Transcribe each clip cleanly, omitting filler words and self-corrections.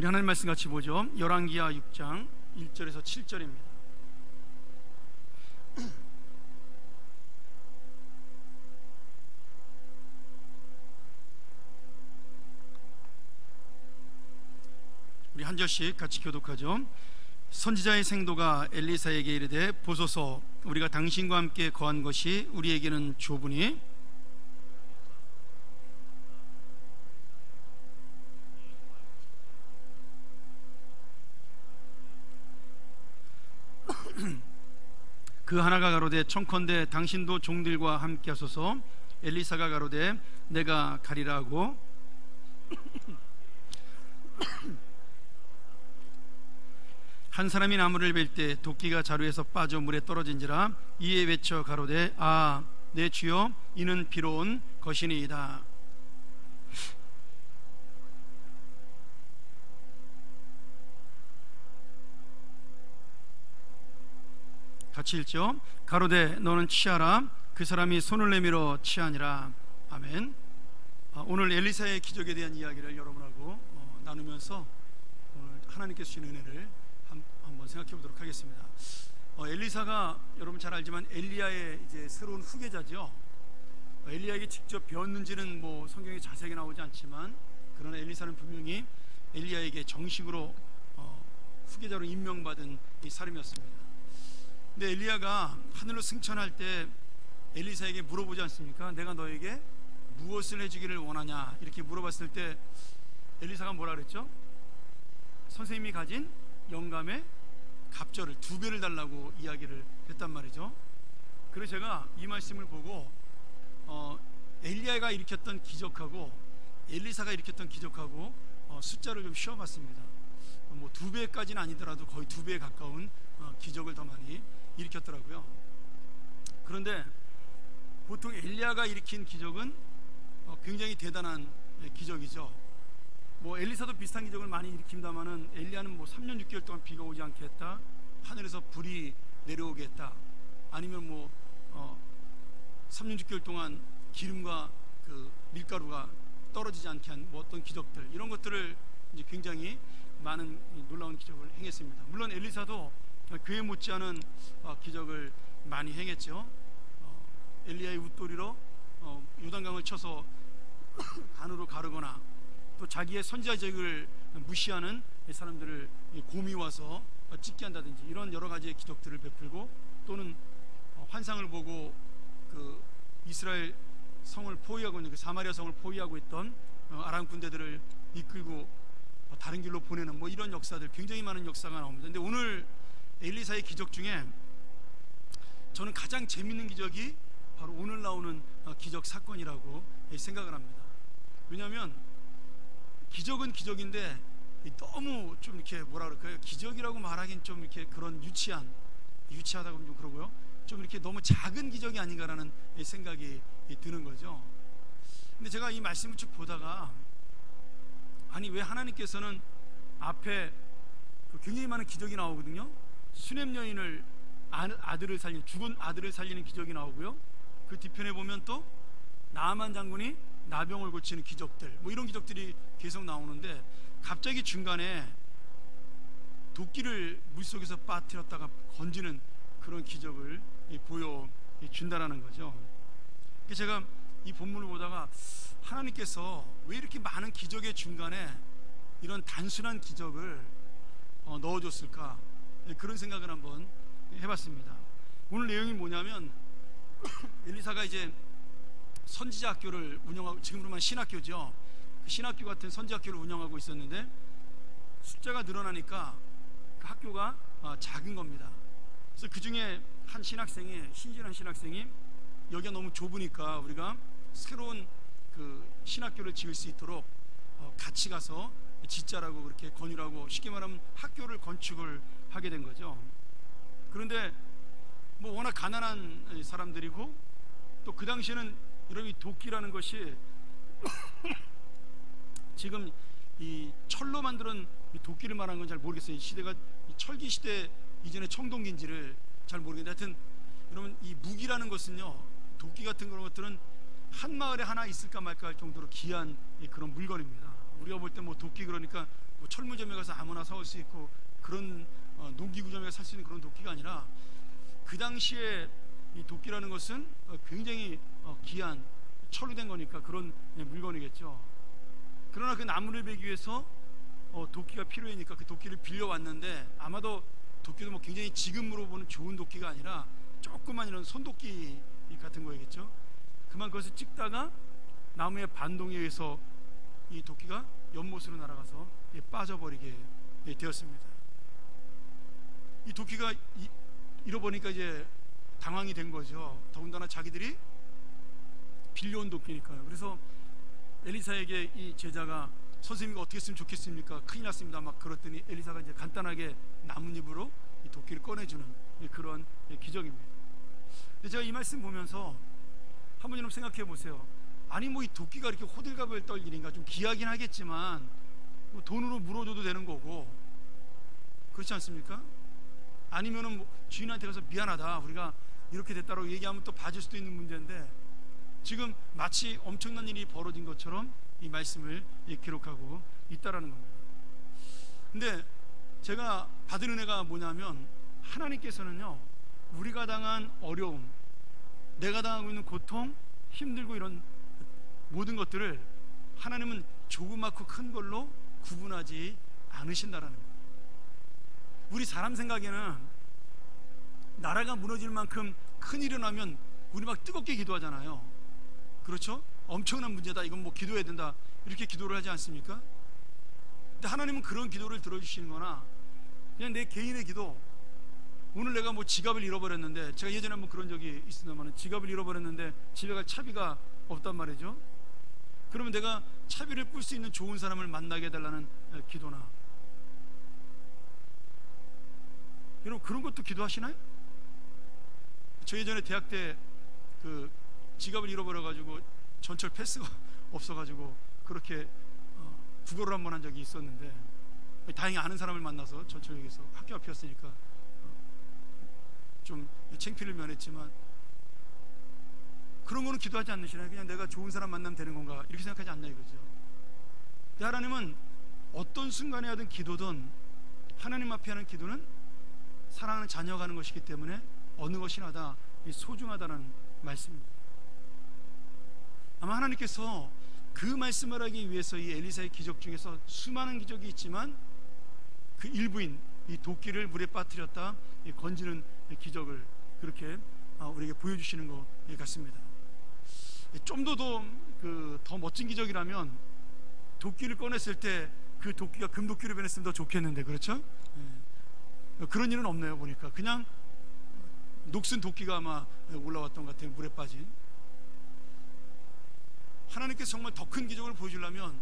우리 하나님 말씀 같이 보죠. 열왕기하 6장 1절에서 7절입니다. 우리 한 절씩 같이 교독하죠. 선지자의 생도가 엘리사에게 이르되 보소서, 우리가 당신과 함께 거한 것이 우리에게는 좁으니 그 하나가 가로되 청컨대 당신도 종들과 함께 하소서. 엘리사가 가로되 내가 가리라 하고 한 사람이 나무를 벨 때 도끼가 자루에서 빠져 물에 떨어진지라. 이에 외쳐 가로되 아 내 주여, 이는 비로 온 것이니이다. 같이 읽죠. 가로되 너는 취하라. 그 사람이 손을 내밀어 취하니라. 아멘. 오늘 엘리사의 기적에 대한 이야기를 여러분하고 나누면서 오늘 하나님께서 주신 은혜를 한번 생각해 보도록 하겠습니다. 엘리사가 여러분 잘 알지만 엘리야의 이제 새로운 후계자죠. 엘리야에게 직접 배웠는지는 뭐 성경에 자세하게 나오지 않지만, 그러나 엘리사는 분명히 엘리야에게 정식으로 후계자로 임명받은 이 사람이었습니다. 근데 엘리야가 하늘로 승천할 때 엘리사에게 물어보지 않습니까? 내가 너에게 무엇을 해주기를 원하냐, 이렇게 물어봤을 때 엘리사가 뭐라 그랬죠? 선생님이 가진 영감의 갑절을 2배를 달라고 이야기를 했단 말이죠. 그래서 제가 이 말씀을 보고 엘리야가 일으켰던 기적하고 엘리사가 일으켰던 기적하고 숫자를 좀 쉬어봤습니다. 뭐 2배까지는 아니더라도 거의 2배에 가까운 기적을 더 많이 일으켰더라고요. 그런데 보통 엘리야가 일으킨 기적은 굉장히 대단한 기적이죠. 뭐 엘리사도 비슷한 기적을 많이 일으킵니다만은 엘리야는 뭐 3년 6개월 동안 비가 오지 않게 했다, 하늘에서 불이 내려오게 했다, 아니면 뭐 3년 6개월 동안 기름과 그 밀가루가 떨어지지 않게 한 뭐 어떤 기적들, 이런 것들을 이제 굉장히 많은 놀라운 기적을 행했습니다. 물론 엘리사도 그에 못지않은 기적을 많이 행했죠. 엘리야의 웃도리로 요단강을 쳐서 간으로 가르거나, 또 자기의 선지자직을 무시하는 사람들을 곰이 와서 찢게 한다든지, 이런 여러 가지의 기적들을 베풀고, 또는 환상을 보고 그 이스라엘 성을 포위하고 있는 그 사마리아 성을 포위하고 있던 아람 군대들을 이끌고 다른 길로 보내는 뭐 이런 역사들, 굉장히 많은 역사가 나옵니다. 근데 오늘 엘리사의 기적 중에 저는 가장 재밌는 기적이 바로 오늘 나오는 기적 사건이라고 생각을 합니다. 왜냐하면 기적은 기적인데 너무 좀 이렇게 뭐라 그럴까요? 기적이라고 말하긴 좀 이렇게 그런 유치하다고 좀 그러고요. 좀 이렇게 너무 작은 기적이 아닌가라는 생각이 드는 거죠. 근데 제가 이 말씀을 쭉 보다가, 아니 왜 하나님께서는 앞에 굉장히 많은 기적이 나오거든요. 수넴 여인을 아들을 살린, 죽은 아들을 살리는 기적이 나오고요. 그 뒤편에 보면 또 나아만 장군이 나병을 고치는 기적들, 뭐 이런 기적들이 계속 나오는데, 갑자기 중간에 도끼를 물속에서 빠뜨렸다가 건지는 그런 기적을 보여준다라는 거죠. 제가 이 본문을 보다가 하나님께서 왜 이렇게 많은 기적의 중간에 이런 단순한 기적을 넣어줬을까, 그런 생각을 한번 해봤습니다. 오늘 내용이 뭐냐면 엘리사가 이제 선지자 학교를 운영하고, 지금으로 말하면 신학교죠. 신학교 같은 선지 학교를 운영하고 있었는데 숫자가 늘어나니까 그 학교가 작은 겁니다. 그래서 그 중에 한 신학생이, 신진한 신학생이 여기가 너무 좁으니까 우리가 새로운 그 신학교를 지을 수 있도록 같이 가서 짓자라고 그렇게 권유하고, 쉽게 말하면 학교를 건축을 하게 된 거죠. 그런데 뭐 워낙 가난한 사람들이고, 또 그 당시에는 여러분 이 도끼라는 것이 지금 이 철로 만드는 이 도끼를 말하는 건 잘 모르겠어요. 이 시대가 이 철기 시대 이전의 청동기인지를 잘 모르겠는데, 하여튼 여러분 이 무기라는 것은요, 도끼 같은 그런 것들은 한 마을에 하나 있을까 말까 할 정도로 귀한 그런 물건입니다. 우리가 볼 때 뭐 도끼 그러니까 뭐 철물점에 가서 아무나 사올 수 있고 그런 농기구점에 살 수 있는 그런 도끼가 아니라 그 당시에 이 도끼라는 것은 굉장히 귀한 철로 된 거니까 그런 물건이겠죠. 그러나 그 나무를 베기 위해서 도끼가 필요하니까 그 도끼를 빌려왔는데 아마도 도끼도 뭐 굉장히 지금으로 보는 좋은 도끼가 아니라 조그만 이런 손도끼 같은 거겠죠. 그만 그것을 찍다가 나무의 반동에 의해서 이 도끼가 연못으로 날아가서 빠져버리게 되었습니다. 이 도끼가 잃어버리니까 이제 당황이 된 거죠. 더군다나 자기들이 빌려온 도끼니까요. 그래서 엘리사에게 이 제자가 선생님이 어떻게 했으면 좋겠습니까? 큰일 났습니다. 막 그랬더니 엘리사가 이제 간단하게 나뭇잎으로 이 도끼를 꺼내주는 그런 기적입니다. 근데 제가 이 말씀 보면서 한번 여러분 생각해 보세요. 아니 뭐 이 도끼가 이렇게 호들갑을 떨 일인가? 좀 귀하긴 하겠지만 뭐 돈으로 물어줘도 되는 거고 그렇지 않습니까? 아니면은 뭐 주인한테 가서 미안하다 우리가 이렇게 됐다고 얘기하면 또 봐줄 수도 있는 문제인데 지금 마치 엄청난 일이 벌어진 것처럼 이 말씀을 기록하고 있다라는 겁니다. 근데 제가 받은 은혜가 뭐냐면 하나님께서는요 우리가 당한 어려움, 내가 당하고 있는 고통, 힘들고 이런 모든 것들을 하나님은 조그맣고 큰 걸로 구분하지 않으신다라는 거예요. 우리 사람 생각에는 나라가 무너질 만큼 큰 일이 나면 우리 막 뜨겁게 기도하잖아요. 그렇죠? 엄청난 문제다, 이건 뭐 기도해야 된다, 이렇게 기도를 하지 않습니까? 근데 하나님은 그런 기도를 들어주시는 거나 그냥 내 개인의 기도, 오늘 내가 뭐 지갑을 잃어버렸는데, 제가 예전에 한번 그런 적이 있습니다만 지갑을 잃어버렸는데 집에 갈 차비가 없단 말이죠. 그러면 내가 차비를 뿔 수 있는 좋은 사람을 만나게 해달라는 기도나, 여러분 그런 것도 기도하시나요? 저 예전에 대학 때 그 지갑을 잃어버려가지고 전철 패스가 없어가지고 그렇게 구걸을 한번 한 적이 있었는데, 다행히 아는 사람을 만나서 전철역에서, 학교 앞이었으니까 좀 창피를 면했지만, 그런 거는 기도하지 않으시나요? 그냥 내가 좋은 사람 만나면 되는 건가 이렇게 생각하지 않나 이거죠. 근데 하나님은 어떤 순간에 하든 기도든 하나님 앞에 하는 기도는 사랑하는 자녀가 하는 것이기 때문에 어느 것이나 다 소중하다는 말씀입니다. 아마 하나님께서 그 말씀을 하기 위해서 이 엘리사의 기적 중에서 수많은 기적이 있지만 그 일부인 이 도끼를 물에 빠뜨렸다 건지는 기적을 그렇게 우리에게 보여주시는 것 같습니다. 좀 더 멋진 기적이라면 도끼를 꺼냈을 때 그 도끼가 금도끼로 변했으면 더 좋겠는데, 그렇죠? 그런 일은 없네요. 보니까 그냥 녹슨 도끼가 아마 올라왔던 것 같아요. 물에 빠진. 하나님께서 정말 더 큰 기적을 보여주려면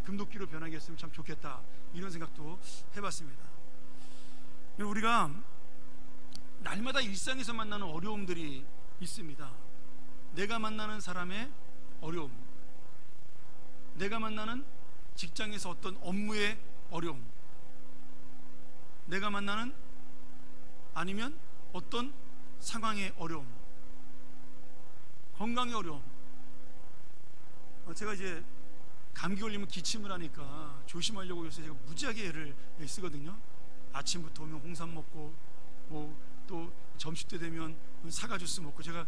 금도끼로 변하게 했으면 참 좋겠다, 이런 생각도 해봤습니다. 우리가 날마다 일상에서 만나는 어려움들이 있습니다. 내가 만나는 사람의 어려움, 내가 만나는 직장에서 어떤 업무의 어려움, 내가 만나는 아니면 어떤 상황의 어려움, 건강의 어려움. 제가 이제 감기 걸리면 기침을 하니까 조심하려고 해서 제가 무지하게 애를 쓰거든요. 아침부터 오면 홍삼 먹고 뭐 또 점심 때 되면 사과 주스 먹고, 제가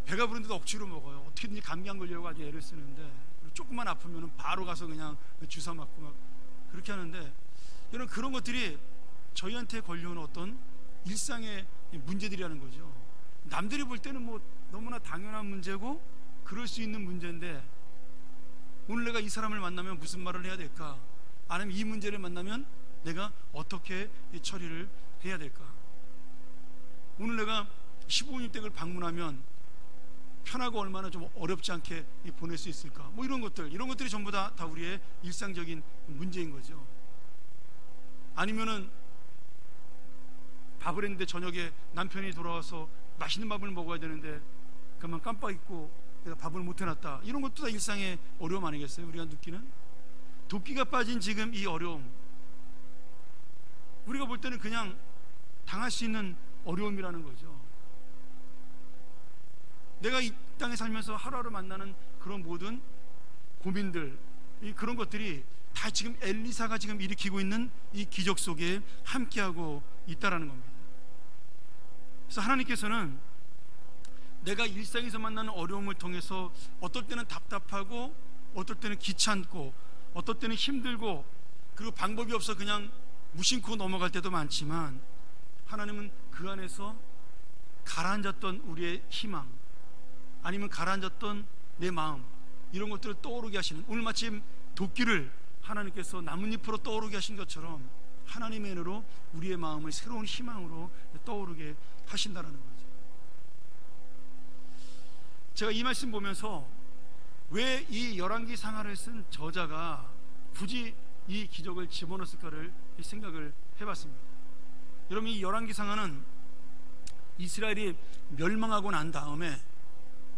배가 부른데도 억지로 먹어요. 어떻게든지 감기 안 걸려고 아주 애를 쓰는데, 조금만 아프면 바로 가서 그냥 주사 맞고 막 그렇게 하는데, 여러분 그런 것들이 저희한테 걸려오는 어떤 일상의 문제들이라는 거죠. 남들이 볼 때는 뭐 너무나 당연한 문제고 그럴 수 있는 문제인데, 오늘 내가 이 사람을 만나면 무슨 말을 해야 될까, 아니면 이 문제를 만나면 내가 어떻게 처리를 해야 될까, 오늘 내가 15인 댁을 방문하면 편하고 얼마나 좀 어렵지 않게 보낼 수 있을까, 뭐 이런 것들이 전부 다 우리의 일상적인 문제인 거죠. 아니면은 밥을 했는데 저녁에 남편이 돌아와서 맛있는 밥을 먹어야 되는데 그만 깜빡 잊고 내가 밥을 못 해놨다, 이런 것도 다 일상의 어려움 아니겠어요? 우리가 느끼는 도끼가 빠진 지금 이 어려움, 우리가 볼 때는 그냥 당할 수 있는 어려움이라는 거죠. 내가 이 땅에 살면서 하루하루 만나는 그런 모든 고민들, 그런 것들이 다 지금 엘리사가 지금 일으키고 있는 이 기적 속에 함께하고 있다라는 겁니다. 그래서 하나님께서는 내가 일상에서 만나는 어려움을 통해서 어떨 때는 답답하고 어떨 때는 귀찮고 어떨 때는 힘들고 그리고 방법이 없어 그냥 무심코 넘어갈 때도 많지만, 하나님은 그 안에서 가라앉았던 우리의 희망, 아니면 가라앉았던 내 마음, 이런 것들을 떠오르게 하시는, 오늘 마침 도끼를 하나님께서 나뭇잎으로 떠오르게 하신 것처럼 하나님의 은혜로 우리의 마음을 새로운 희망으로 떠오르게 하신다라는 거죠. 제가 이 말씀 보면서 왜 이 열왕기 상하를 쓴 저자가 굳이 이 기적을 집어넣었을까를 생각을 해봤습니다. 여러분, 이 열왕기 상하는 이스라엘이 멸망하고 난 다음에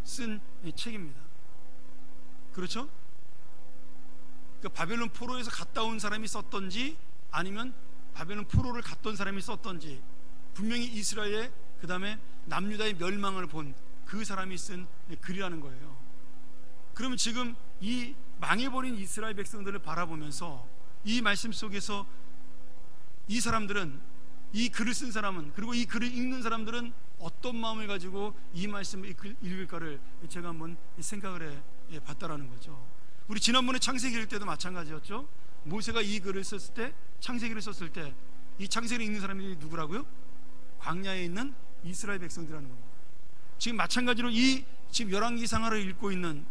쓴 책입니다. 그렇죠? 그러니까 바벨론 포로에서 갔다 온 사람이 썼던지 아니면 바벨론 포로를 갔던 사람이 썼던지, 분명히 이스라엘의 그 다음에 남유다의 멸망을 본 그 사람이 쓴 글이라는 거예요. 그러면 지금 이 망해버린 이스라엘 백성들을 바라보면서 이 말씀 속에서 이 사람들은, 이 글을 쓴 사람은, 그리고 이 글을 읽는 사람들은 어떤 마음을 가지고 이 말씀을 읽을까를 제가 한번 생각을 해봤다라는 거죠. 우리 지난번에 창세기 읽을 때도 마찬가지였죠. 모세가 이 글을 썼을 때, 창세기를 썼을 때 이 창세기를 읽는 사람이 누구라고요? 광야에 있는 이스라엘 백성들이라는 겁니다. 지금 마찬가지로 이 지금 열왕기 상하를 읽고 있는,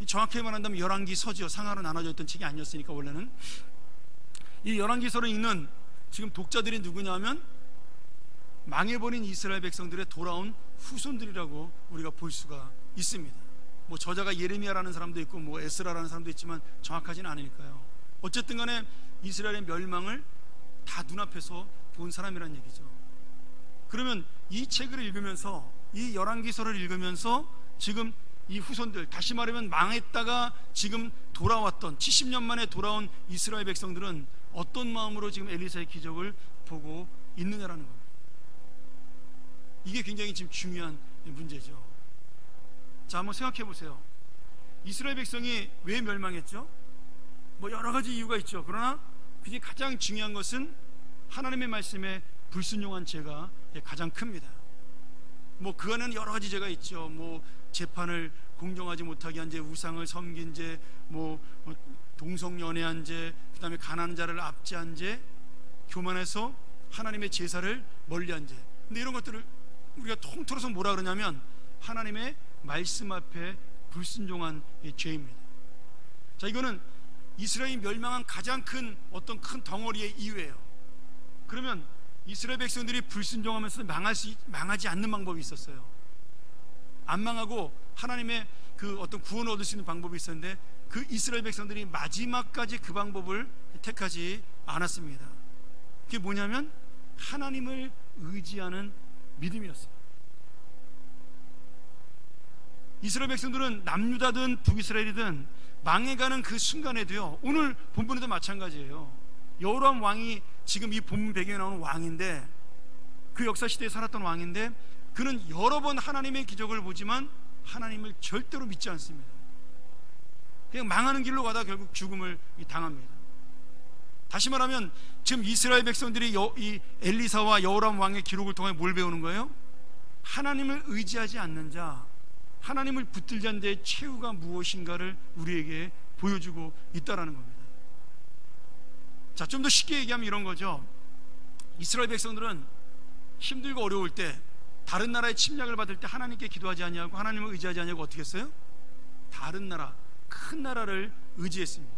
정확히 말한다면 열왕기 서지요, 상하로 나눠져 있던 책이 아니었으니까 원래는, 이 열왕기서를 읽는 지금 독자들이 누구냐면 망해버린 이스라엘 백성들의 돌아온 후손들이라고 우리가 볼 수가 있습니다. 뭐 저자가 예레미야라는 사람도 있고 뭐 에스라라는 사람도 있지만 정확하지는 않으니까요. 어쨌든 간에 이스라엘의 멸망을 다 눈앞에서 본 사람이란 얘기죠. 그러면 이 책을 읽으면서, 이 열왕기서를 읽으면서 지금 이 후손들, 다시 말하면 망했다가 지금 돌아왔던 70년 만에 돌아온 이스라엘 백성들은 어떤 마음으로 지금 엘리사의 기적을 보고 있느냐라는 겁니다. 이게 굉장히 지금 중요한 문제죠. 자, 한번 생각해 보세요. 이스라엘 백성이 왜 멸망했죠? 뭐 여러 가지 이유가 있죠. 그러나 그게 가장 중요한 것은 하나님의 말씀에 불순종한 죄가 가장 큽니다. 뭐 그 안에는 여러 가지 죄가 있죠. 뭐 재판을 공정하지 못하게 한 죄, 우상을 섬긴 죄, 뭐 동성연애한 죄, 그 다음에 가난한 자를 압제한 죄, 교만해서 하나님의 제사를 멀리한 죄. 근데 이런 것들을 우리가 통틀어서 뭐라 그러냐면 하나님의 말씀 앞에 불순종한 죄입니다. 자, 이거는 이스라엘이 멸망한 가장 큰 어떤 큰 덩어리의 이유예요. 그러면 이스라엘 백성들이 불순종하면서 망하지 않는 방법이 있었어요. 안 망하고 하나님의 그 어떤 구원을 얻을 수 있는 방법이 있었는데, 그 이스라엘 백성들이 마지막까지 그 방법을 택하지 않았습니다. 그게 뭐냐면 하나님을 의지하는 믿음이었어요. 이스라엘 백성들은 남유다든 북이스라엘이든 망해가는 그 순간에도요, 오늘 본문에도 마찬가지예요. 여호람 왕이 지금 이 본문 배경에 나오는 왕인데, 그 역사 시대에 살았던 왕인데, 그는 여러 번 하나님의 기적을 보지만 하나님을 절대로 믿지 않습니다. 그냥 망하는 길로 가다 결국 죽음을 당합니다. 다시 말하면 지금 이스라엘 백성들이 이 엘리사와 여호람 왕의 기록을 통해 뭘 배우는 거예요? 하나님을 의지하지 않는 자, 하나님을 붙들지 않는 자의 최후가 무엇인가를 우리에게 보여주고 있다라는 겁니다. 자, 좀 더 쉽게 얘기하면 이런 거죠. 이스라엘 백성들은 힘들고 어려울 때, 다른 나라의 침략을 받을 때 하나님께 기도하지 않냐고, 하나님을 의지하지 않냐고 어떻게 했어요? 다른 나라, 큰 나라를 의지했습니다.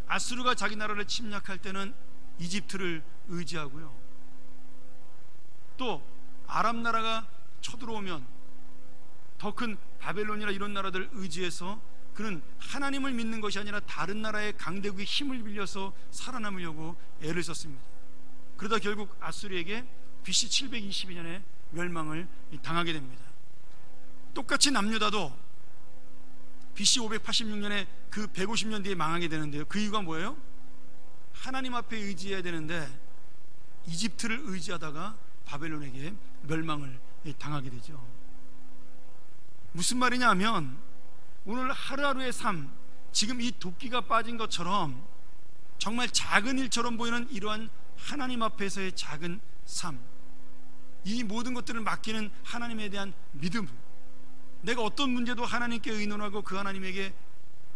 아수르가 자기 나라를 침략할 때는 이집트를 의지하고요, 또 아람 나라가 쳐들어오면 더 큰 바벨론이나 이런 나라들을 의지해서 그는 하나님을 믿는 것이 아니라 다른 나라의 강대국의 힘을 빌려서 살아남으려고 애를 썼습니다. 그러다 결국 아수르에게 BC 722년에 멸망을 당하게 됩니다. 똑같이 남유다도 BC 586년에 그 150년 뒤에 망하게 되는데요. 그 이유가 뭐예요? 하나님 앞에 의지해야 되는데 이집트를 의지하다가 바벨론에게 멸망을 당하게 되죠. 무슨 말이냐 하면 오늘 하루하루의 삶, 지금 이 도끼가 빠진 것처럼 정말 작은 일처럼 보이는 이러한 하나님 앞에서의 작은 삶, 이 모든 것들을 맡기는 하나님에 대한 믿음, 내가 어떤 문제도 하나님께 의논하고 그 하나님에게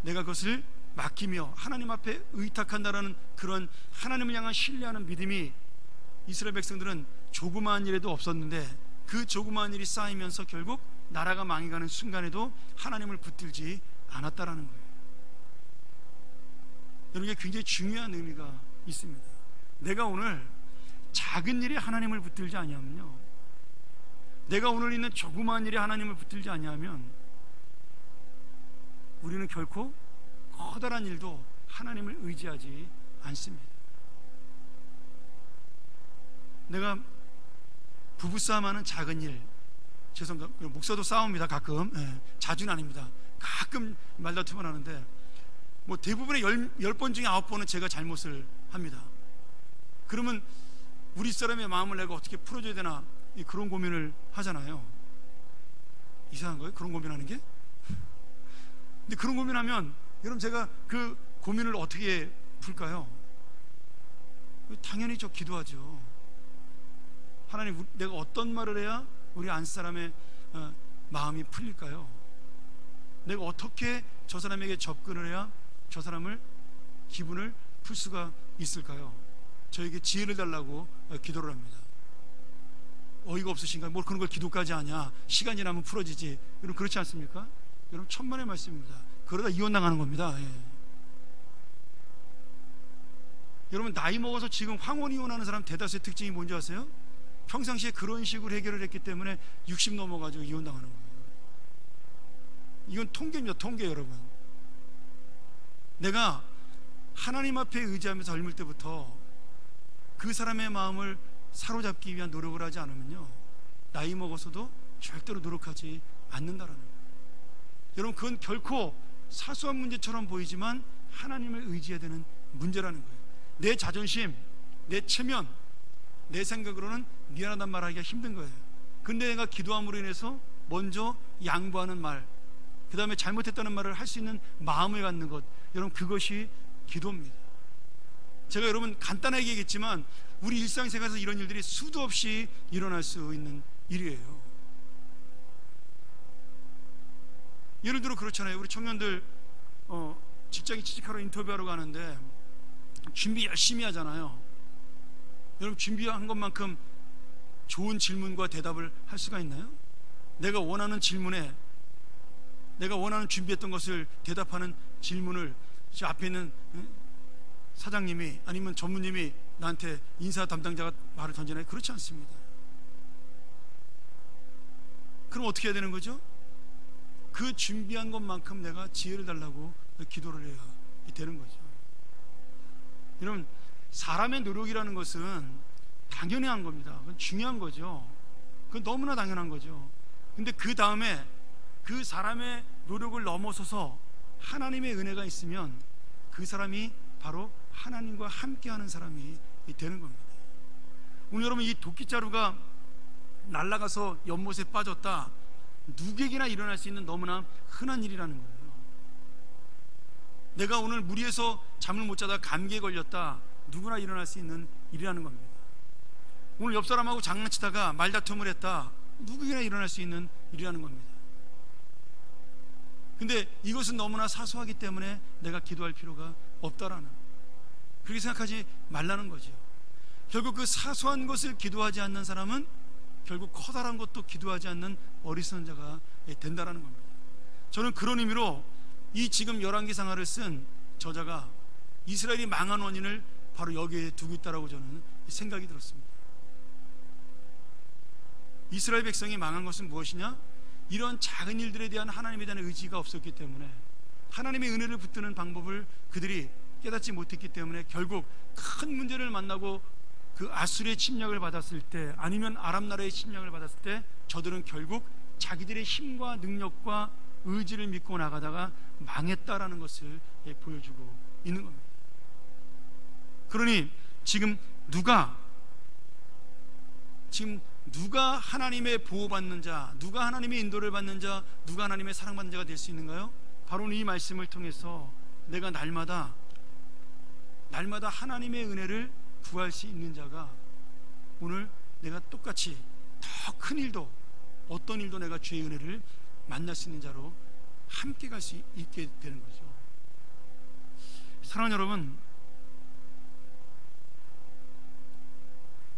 내가 그것을 맡기며 하나님 앞에 의탁한다라는 그런 하나님을 향한 신뢰하는 믿음이 이스라엘 백성들은 조그마한 일에도 없었는데, 그 조그마한 일이 쌓이면서 결국 나라가 망해가는 순간에도 하나님을 붙들지 않았다라는 거예요. 여러분, 이게 굉장히 중요한 의미가 있습니다. 내가 오늘 작은 일에 하나님을 붙들지 아니하면요, 내가 오늘 있는 조그마한 일에 하나님을 붙들지 아니하면 우리는 결코 커다란 일도 하나님을 의지하지 않습니다. 내가 부부싸움하는 작은 일, 죄송합니다, 목사도 싸웁니다 가끔. 자주는 아닙니다. 가끔 말다툼을 하는데 뭐 대부분의 10번 중에 9번은 제가 잘못을 합니다. 그러면 우리 사람의 마음을 내가 어떻게 풀어줘야 되나, 그런 고민을 하잖아요. 이상한 거예요? 그런 고민하는 게? 근데 그런 고민하면 여러분, 제가 그 고민을 어떻게 풀까요? 당연히 저 기도하죠. 하나님, 내가 어떤 말을 해야 우리 안사람의 마음이 풀릴까요? 내가 어떻게 저 사람에게 접근을 해야 저 사람을 기분을 풀 수가 있을까요? 저에게 지혜를 달라고 기도를 합니다. 어이가 없으신가요? 뭘 그런 걸 기도까지 하냐, 시간이 지나면 풀어지지. 여러분, 그렇지 않습니까? 여러분, 천만의 말씀입니다. 그러다 이혼당하는 겁니다. 여러분, 나이 먹어서 지금 황혼 이혼하는 사람 대다수의 특징이 뭔지 아세요? 평상시에 그런 식으로 해결을 했기 때문에 60 넘어가지고 이혼당하는 거예요. 이건 통계입니다. 통계. 여러분, 내가 하나님 앞에 의지하면서 젊을 때부터 그 사람의 마음을 사로잡기 위한 노력을 하지 않으면요, 나이 먹어서도 절대로 노력하지 않는다라는 거예요. 여러분, 그건 결코 사소한 문제처럼 보이지만 하나님을 의지해야 되는 문제라는 거예요. 내 자존심, 내 체면, 내 생각으로는 미안하단 말하기가 힘든 거예요. 근데 내가 기도함으로 인해서 먼저 양보하는 말, 그 다음에 잘못했다는 말을 할 수 있는 마음을 갖는 것, 여러분, 그것이 기도입니다. 제가 여러분 간단하게 얘기했지만 우리 일상생활에서 이런 일들이 수도 없이 일어날 수 있는 일이에요. 예를 들어 그렇잖아요. 우리 청년들 직장에 취직하러 인터뷰하러 가는데 준비 열심히 하잖아요. 여러분, 준비한 것만큼 좋은 질문과 대답을 할 수가 있나요? 내가 원하는 질문에, 내가 원하는 준비했던 것을 대답하는 질문을 저 앞에 있는 사장님이 아니면 전무님이 나한테, 인사 담당자가 말을 던지나요? 그렇지 않습니다. 그럼 어떻게 해야 되는 거죠? 그 준비한 것만큼 내가 지혜를 달라고 기도를 해야 되는 거죠. 여러분, 사람의 노력이라는 것은 당연한 겁니다. 그건 중요한 거죠. 그건 너무나 당연한 거죠. 근데 그 다음에 그 사람의 노력을 넘어서서 하나님의 은혜가 있으면 그 사람이 바로 하나님과 함께하는 사람이 되는 겁니다. 오늘 여러분, 이 도끼자루가 날아가서 연못에 빠졌다, 누구에게나 일어날 수 있는 너무나 흔한 일이라는 거예요. 내가 오늘 무리해서 잠을 못 자다 감기에 걸렸다, 누구나 일어날 수 있는 일이라는 겁니다. 오늘 옆 사람하고 장난치다가 말다툼을 했다, 누구에게나 일어날 수 있는 일이라는 겁니다. 근데 이것은 너무나 사소하기 때문에 내가 기도할 필요가 없다라는, 그렇게 생각하지 말라는 거죠. 결국 그 사소한 것을 기도하지 않는 사람은 결국 커다란 것도 기도하지 않는 어리석은 자가 된다라는 겁니다. 저는 그런 의미로 이 지금 열왕기상하를 쓴 저자가 이스라엘이 망한 원인을 바로 여기에 두고 있다라고 저는 생각이 들었습니다. 이스라엘 백성이 망한 것은 무엇이냐? 이런 작은 일들에 대한 하나님에 대한 의지가 없었기 때문에, 하나님의 은혜를 붙드는 방법을 그들이 깨닫지 못했기 때문에 결국 큰 문제를 만나고 그 아수르의 침략을 받았을 때, 아니면 아람 나라의 침략을 받았을 때 저들은 결국 자기들의 힘과 능력과 의지를 믿고 나가다가 망했다라는 것을 보여주고 있는 겁니다. 그러니 지금 누가 하나님의 보호받는 자, 누가 하나님의 인도를 받는 자, 누가 하나님의 사랑받는 자가 될 수 있는가요? 바로 이 말씀을 통해서 내가 날마다 날마다 하나님의 은혜를 구할 수 있는 자가 오늘 내가 똑같이 더 큰 일도, 어떤 일도 내가 주의 은혜를 만날 수 있는 자로 함께 갈 수 있게 되는 거죠. 사랑하는 여러분,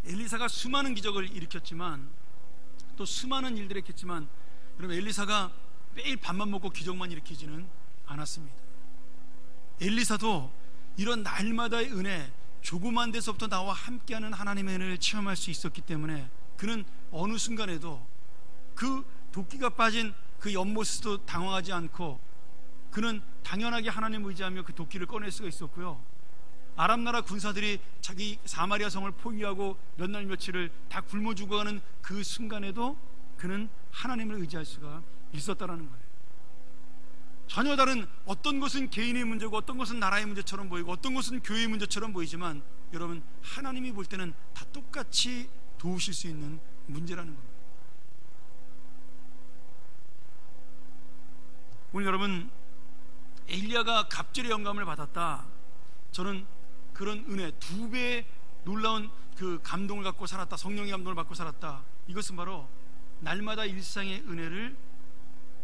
엘리사가 수많은 기적을 일으켰지만 또 수많은 일들을 했겠지만, 여러분, 엘리사가 매일 밥만 먹고 기적만 일으키지는 않았습니다. 엘리사도 이런 날마다의 은혜, 조그만 데서부터 나와 함께하는 하나님의 은혜를 체험할 수 있었기 때문에 그는 어느 순간에도 그 도끼가 빠진 그 연못에서도 당황하지 않고 그는 당연하게 하나님을 의지하며 그 도끼를 꺼낼 수가 있었고요, 아람 나라 군사들이 자기 사마리아 성을 포위하고 몇 날 며칠을 다 굶어 죽어가는 그 순간에도 그는 하나님을 의지할 수가 있었다라는 거예요. 전혀 다른, 어떤 것은 개인의 문제고 어떤 것은 나라의 문제처럼 보이고 어떤 것은 교회의 문제처럼 보이지만, 여러분, 하나님이 볼 때는 다 똑같이 도우실 수 있는 문제라는 겁니다. 오늘 여러분, 엘리야가 갑절의 영감을 받았다, 저는 그런 은혜, 2배의 놀라운 그 감동을 갖고 살았다, 성령의 감동을 받고 살았다, 이것은 바로 날마다 일상의 은혜를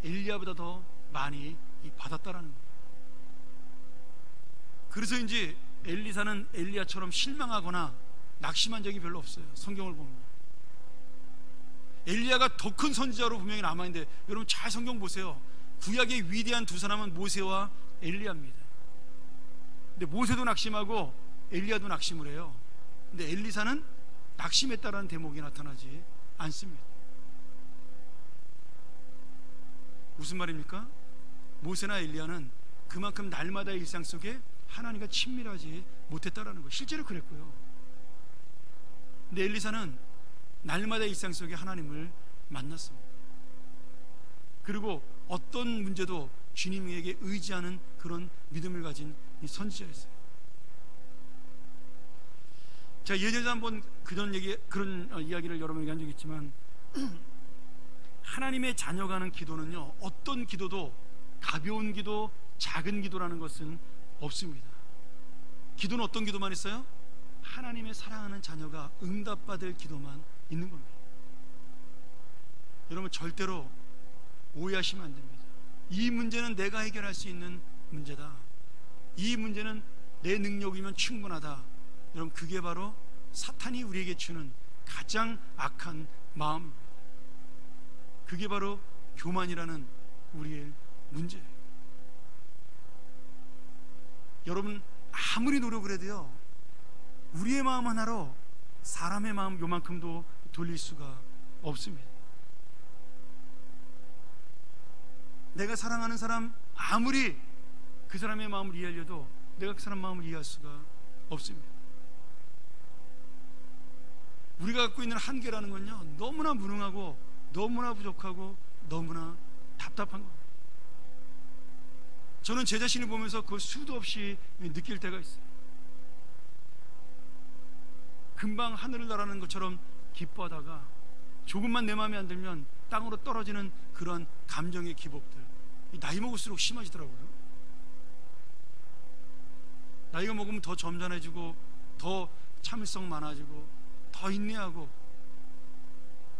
엘리야보다 더 많이 받았다라는 거예요. 그래서인지 엘리사는 엘리야처럼 실망하거나 낙심한 적이 별로 없어요. 성경을 보면 엘리야가 더 큰 선지자로 분명히 남아있는데, 여러분 잘 성경 보세요. 구약의 위대한 두 사람은 모세와 엘리야입니다. 근데 모세도 낙심하고 엘리야도 낙심을 해요. 근데 엘리사는 낙심했다라는 대목이 나타나지 않습니다. 무슨 말입니까? 모세나 엘리야는 그만큼 날마다의 일상 속에 하나님과 친밀하지 못했다라는 거예요. 실제로 그랬고요. 근데 엘리사는 날마다의 일상 속에 하나님을 만났습니다. 그리고 어떤 문제도 주님에게 의지하는 그런 믿음을 가진 이 선지자였어요. 제가 예전에 한번 그런 이야기를 여러분에게 한 적이 있지만, 하나님의 자녀가 하는 기도는요, 어떤 기도도 가벼운 기도, 작은 기도라는 것은 없습니다. 기도는 어떤 기도만 있어요? 하나님의 사랑하는 자녀가 응답받을 기도만 있는 겁니다. 여러분, 절대로 오해하시면 안 됩니다. 이 문제는 내가 해결할 수 있는 문제다, 이 문제는 내 능력이면 충분하다, 여러분, 그게 바로 사탄이 우리에게 주는 가장 악한 마음입니다. 그게 바로 교만이라는 우리의 문제예요. 여러분, 아무리 노력을 해도요, 우리의 마음 하나로 사람의 마음 요만큼도 돌릴 수가 없습니다. 내가 사랑하는 사람, 아무리 그 사람의 마음을 이해하려도 내가 그 사람 마음을 이해할 수가 없습니다. 우리가 갖고 있는 한계라는 건요, 너무나 무능하고 너무나 부족하고 너무나 답답한 겁니다. 저는 제 자신을 보면서 그걸 수도 없이 느낄 때가 있어요. 금방 하늘을 나라는 것처럼 기뻐하다가 조금만 내 마음에 안 들면 땅으로 떨어지는 그런 감정의 기복들, 나이 먹을수록 심해지더라고요. 나이가 먹으면 더 점잖해지고 더 참을성 많아지고 더 인내하고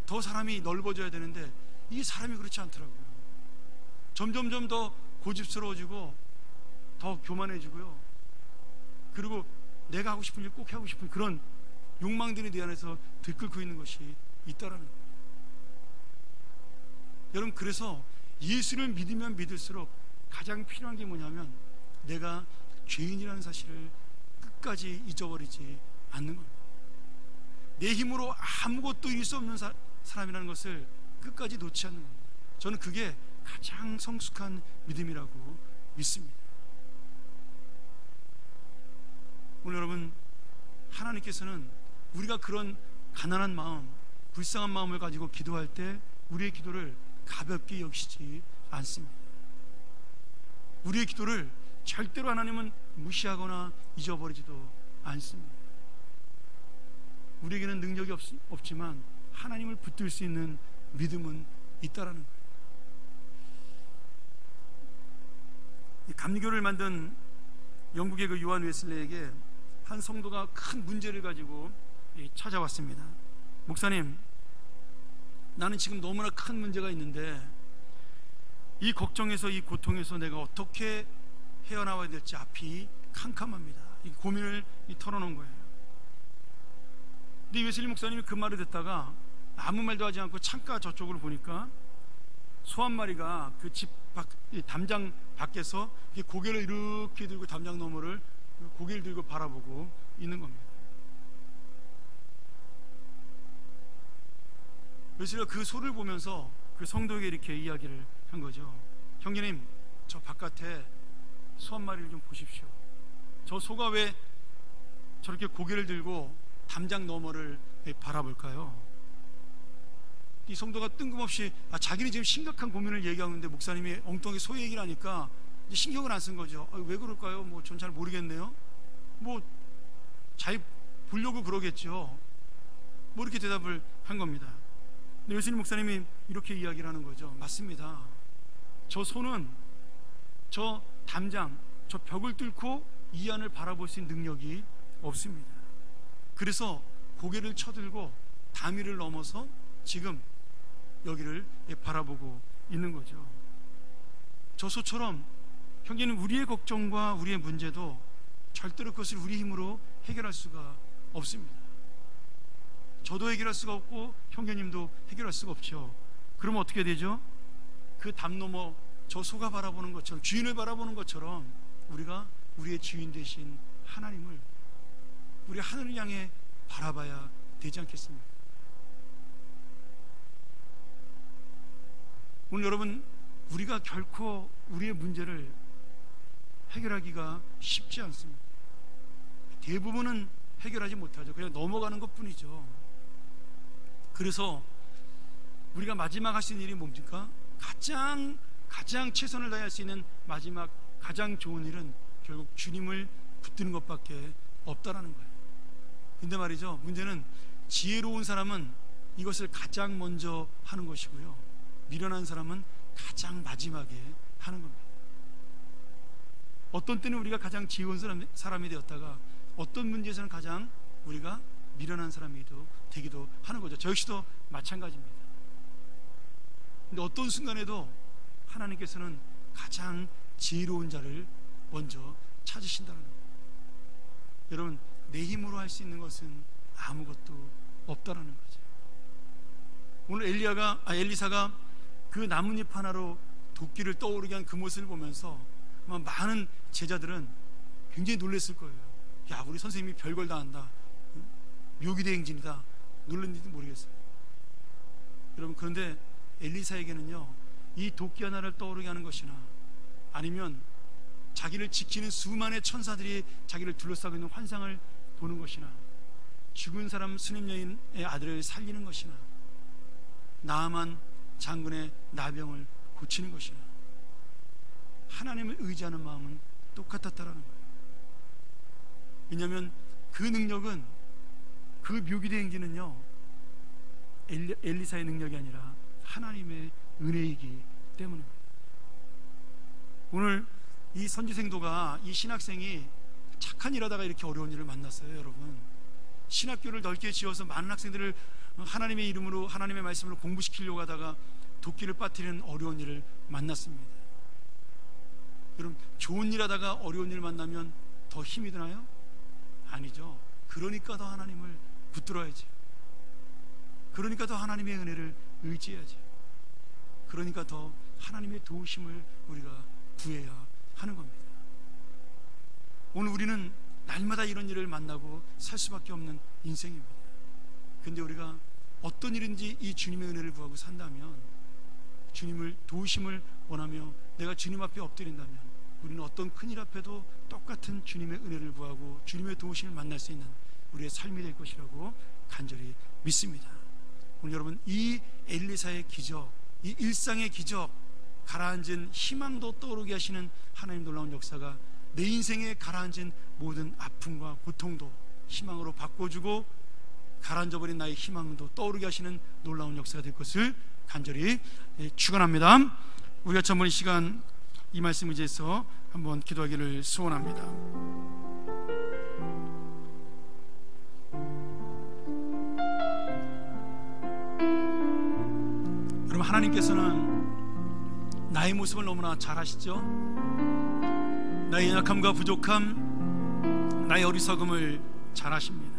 더 사람이 넓어져야 되는데, 이 사람이 그렇지 않더라고요. 점점점 더 고집스러워지고 더 교만해지고요. 그리고 내가 하고 싶은 일 꼭 하고 싶은 그런 욕망들에 대해서 들끓고 있는 것이 있다라는 거예요. 여러분, 그래서 예수를 믿으면 믿을수록 가장 필요한 게 뭐냐면, 내가 죄인이라는 사실을 끝까지 잊어버리지 않는 겁니다. 내 힘으로 아무것도 이룰 수 없는 사람이라는 것을 끝까지 놓지 않는 겁니다. 저는 그게 가장 성숙한 믿음이라고 믿습니다. 오늘 여러분, 하나님께서는 우리가 그런 가난한 마음, 불쌍한 마음을 가지고 기도할 때 우리의 기도를 가볍게 여기시지 않습니다. 우리의 기도를 절대로 하나님은 무시하거나 잊어버리지도 않습니다. 우리에게는 능력이 없지만 하나님을 붙들 수 있는 믿음은 있다라는 거예요. 이 감리교를 만든 영국의 그 요한 웨슬레에게 한 성도가 큰 문제를 가지고 찾아왔습니다. 목사님, 나는 지금 너무나 큰 문제가 있는데 이 걱정에서, 이 고통에서 내가 어떻게 헤어나와야 될지 앞이 캄캄합니다. 이 고민을 털어놓은 거예요. 근데 웨슬리 목사님이 그 말을 듣다가 아무 말도 하지 않고 창가 저쪽을 보니까 소 한 마리가 그 집 담장 밖에서 고개를 이렇게 들고 담장 너머를 고개를 들고 바라보고 있는 겁니다. 웨슬리가 그 소를 보면서 그 성도에게 이렇게 이야기를 한 거죠. 형제님, 저 바깥에 소 한 마리를 좀 보십시오. 저 소가 왜 저렇게 고개를 들고 담장 너머를 바라볼까요? 이 성도가 뜬금없이 자기는 지금 심각한 고민을 얘기하는데 목사님이 엉뚱하게 소 얘기를 하니까 이제 신경을 안 쓴 거죠. 왜 그럴까요? 뭐 전 잘 모르겠네요. 뭐 잘 보려고 그러겠죠. 뭐 이렇게 대답을 한 겁니다. 근데 웨슬리 목사님이 이렇게 이야기를 하는 거죠. 맞습니다. 저 소는 저 담장, 저 벽을 뚫고 이 안을 바라볼 수 있는 능력이 없습니다. 그래서 고개를 쳐들고 담 위를 넘어서 지금 여기를 바라보고 있는 거죠. 저 소처럼 형제는 우리의 걱정과 우리의 문제도 절대로 그것을 우리 힘으로 해결할 수가 없습니다. 저도 해결할 수가 없고 형제님도 해결할 수가 없죠. 그러면 어떻게 되죠? 그 담 너머 저 소가 바라보는 것처럼, 주인을 바라보는 것처럼 우리가 우리의 주인 되신 하나님을, 우리 하늘을 향해 바라봐야 되지 않겠습니까? 오늘 여러분, 우리가 결코 우리의 문제를 해결하기가 쉽지 않습니다. 대부분은 해결하지 못하죠. 그냥 넘어가는 것 뿐이죠. 그래서 우리가 마지막 할 수 있는 일이 뭡니까? 가장 최선을 다할 수 있는 마지막 가장 좋은 일은 결국 주님을 붙드는 것밖에 없다라는 거예요. 근데 말이죠, 문제는 지혜로운 사람은 이것을 가장 먼저 하는 것이고요, 미련한 사람은 가장 마지막에 하는 겁니다. 어떤 때는 우리가 가장 지혜로운 사람이 되었다가 어떤 문제에서는 가장 우리가 미련한 사람이 되기도 하는 거죠. 저 역시도 마찬가지입니다. 근데 어떤 순간에도 하나님께서는 가장 지혜로운 자를 먼저 찾으신다는 겁니다. 여러분, 내 힘으로 할 수 있는 것은 아무것도 없다라는 거죠. 오늘 엘리사가 그 나뭇잎 하나로 도끼를 떠오르게 한 그 모습을 보면서 아마 많은 제자들은 굉장히 놀랐을 거예요. 야, 우리 선생님이 별걸 다 한다, 묘기대행진이다, 놀랐는지도 모르겠어요. 여러분, 그런데 엘리사에게는요, 이 도끼 하나를 떠오르게 하는 것이나 아니면 자기를 지키는 수많은 천사들이 자기를 둘러싸고 있는 환상을 보는 것이나 죽은 사람 수냄 여인의 아들을 살리는 것이나 나아만 장군의 나병을 고치는 것이나 하나님을 의지하는 마음은 똑같았다라는 거예요. 왜냐하면 그 능력은, 그 묘기대행진은요, 엘리사의 능력이 아니라 하나님의 은혜이기 때문입니다. 오늘 이 선지생도가, 이 신학생이 착한 일 하다가 이렇게 어려운 일을 만났어요. 여러분, 신학교를 넓게 지어서 많은 학생들을 하나님의 이름으로, 하나님의 말씀으로 공부시키려고 하다가 도끼를 빠뜨리는 어려운 일을 만났습니다. 여러분, 좋은 일 하다가 어려운 일 만나면 더 힘이 드나요? 아니죠. 그러니까 더 하나님을 붙들어야죠. 그러니까 더 하나님의 은혜를 의지해야죠. 그러니까 더 하나님의 도우심을 우리가 구해야 하는 겁니다. 오늘 우리는 날마다 이런 일을 만나고 살 수밖에 없는 인생입니다. 근데 우리가 어떤 일인지 이 주님의 은혜를 구하고 산다면, 주님을 도우심을 원하며 내가 주님 앞에 엎드린다면, 우리는 어떤 큰일 앞에도 똑같은 주님의 은혜를 구하고 주님의 도우심을 만날 수 있는 우리의 삶이 될 것이라고 간절히 믿습니다. 오늘 여러분, 이 엘리사의 기적, 이 일상의 기적, 가라앉은 희망도 떠오르게 하시는 하나님 놀라운 역사가 내 인생에 가라앉은 모든 아픔과 고통도 희망으로 바꿔주고 가라앉아버린 나의 희망도 떠오르게 하시는 놀라운 역사가 될 것을 간절히 축원합니다. 우리가 전번 이 시간 이 말씀 의지해서 한번 기도하기를 소원합니다. 하나님께서는 나의 모습을 너무나 잘 아시죠? 나의 연약함과 부족함, 나의 어리석음을 잘 아십니다.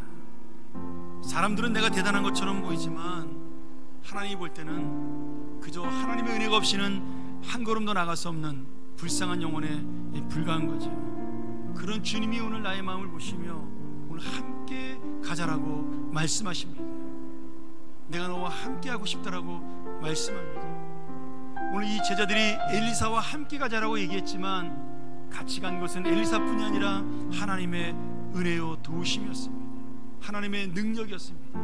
사람들은 내가 대단한 것처럼 보이지만 하나님이 볼 때는 그저 하나님의 은혜가 없이는 한 걸음도 나갈 수 없는 불쌍한 영혼에 불과한 거죠. 그런 주님이 오늘 나의 마음을 보시며 오늘 함께 가자라고 말씀하십니다. 내가 너와 함께 하고 싶다라고 말씀합니다. 오늘 이 제자들이 엘리사와 함께 가자라고 얘기했지만 같이 간 것은 엘리사뿐이 아니라 하나님의 은혜요 도우심이었습니다. 하나님의 능력이었습니다.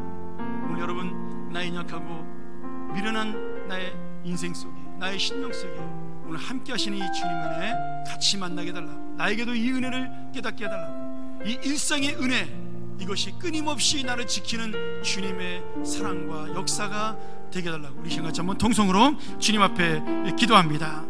오늘 여러분, 나의 연약하고 미련한 나의 인생 속에, 나의 심령 속에 오늘 함께 하시는 이 주님의 은혜 같이 만나게 해달라고, 나에게도 이 은혜를 깨닫게 해달라고, 이 일상의 은혜, 이것이 끊임없이 나를 지키는 주님의 사랑과 역사가 되게 해달라고 우리 시간 같이 한번 통성으로 주님 앞에 기도합니다.